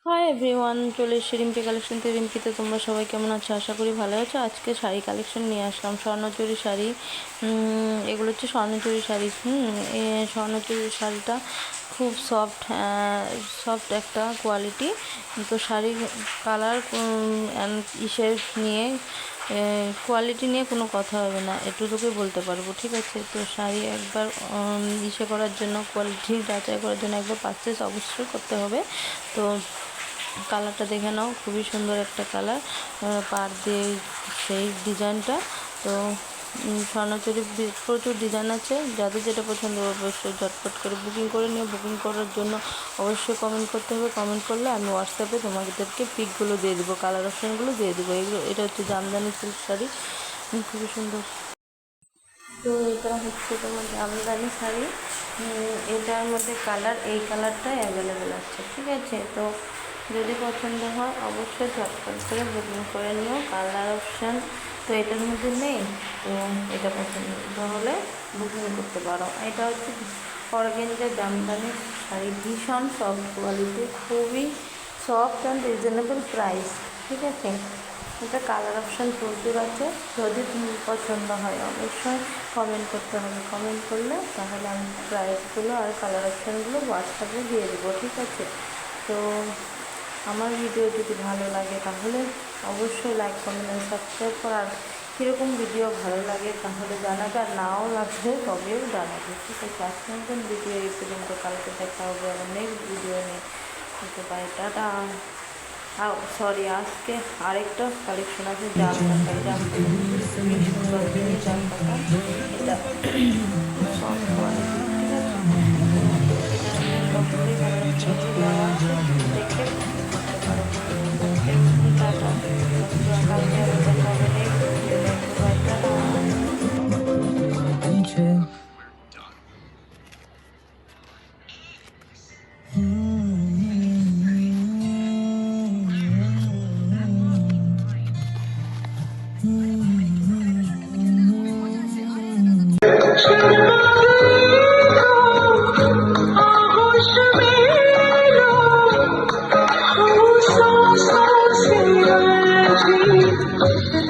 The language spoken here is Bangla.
হাই এভরিওয়ান, চলে এসেছি রিম্পি কালেকশন থেকে। রিম্পিতে তোমরা সবাই কেমন আছো? আশা করি ভালো আছো। আজকে শাড়ি কালেকশন নিয়ে আসলাম, স্বর্ণচুরি শাড়ি। এগুলো হচ্ছে স্বর্ণচুরি শাড়ি। স্বর্ণচুরি শাড়িটা খুব সফট সফট একটা কোয়ালিটি। তো শাড়ির কালার ইসের নিয়ে কোয়ালিটি নিয়ে কোনো কথা হবে না, এটুকুই বলতে পারবো, ঠিক আছে? তো শাড়ি একবার করার জন্য, কোয়ালিটি যাচাই করার জন্য একবার পারচেস অবশ্যই করতে হবে। তো কালারটা দেখে নাও, খুবই সুন্দর একটা কালার, পাড় দিয়ে সেই ডিজাইনটা। তো স্বর্ণচুরি প্রচুর ডিজাইন আছে, যাদের যেটা পছন্দ অবশ্যই ঝটপট করে বুকিং করে নিও। বুকিং করার জন্য অবশ্যই কমেন্ট করতে হবে। কমেন্ট করলে আমি হোয়াটসঅ্যাপে তোমাদেরকে পিকগুলো দিয়ে দেবো, কালার অপশানগুলো দিয়ে দেবো। এটা হচ্ছে জামদানি সিল্ক শাড়ি, খুবই সুন্দর। তো এটা হচ্ছে তোমার জামদানি শাড়ি। এটার মধ্যে কালার, এই কালারটা অ্যাভেলেবেল আছে, ঠিক আছে? তো যদি পছন্দ হয় অবশ্যই ঝটপট করে বুকিং করে নিও। কালার অপশান তো এটার মধ্যে নেই, তো এটা পছন্দ হলে বুকিং করতে পারো। এটা হচ্ছে অর্গানজা জামদানি শাড়ি, ভীষণ সফট কোয়ালিটি, খুবই সফট অ্যান্ড রিজনেবল প্রাইস, ঠিক আছে? এটা কালার অপশান প্রচুর আছে। যদি পছন্দ হয় অবশ্যই কমেন্ট করতে হবে। কমেন্ট করলে তাহলে আমি প্রাইসগুলো আর কালার অপশানগুলো হোয়াটসঅ্যাপে দিয়ে দেবো, ঠিক আছে? তো আমার ভিডিও যদি ভালো লাগে তাহলে অবশ্যই লাইক, কমেন্ট আর সাবস্ক্রাইব করার। কীরকম ভিডিও ভালো লাগে তাহলে জানাবে, আর নাও লাগবে তবেও জানাবে, ঠিক আছে? আজকে মতন ভিডিও এই পর্যন্ত, কালকে দেখা হবে আবার নেক্সট ভিডিও নিয়ে। হতে পারে টাটা। সরি, আজকে আরেকটা কালেকশন আছে জাম পাতা। জামটা খুবই সুন্দর জিনিস, জাম পাতা। এটা সফট কোয়ালিটি, ঠিক আছে? এটা সবগুলোই ভালো দেওয়া আছে, দেখে করতে পারো। টাটা, কালকে আবার দেখা হবে নেক্সট ভিডিও। টাটা। So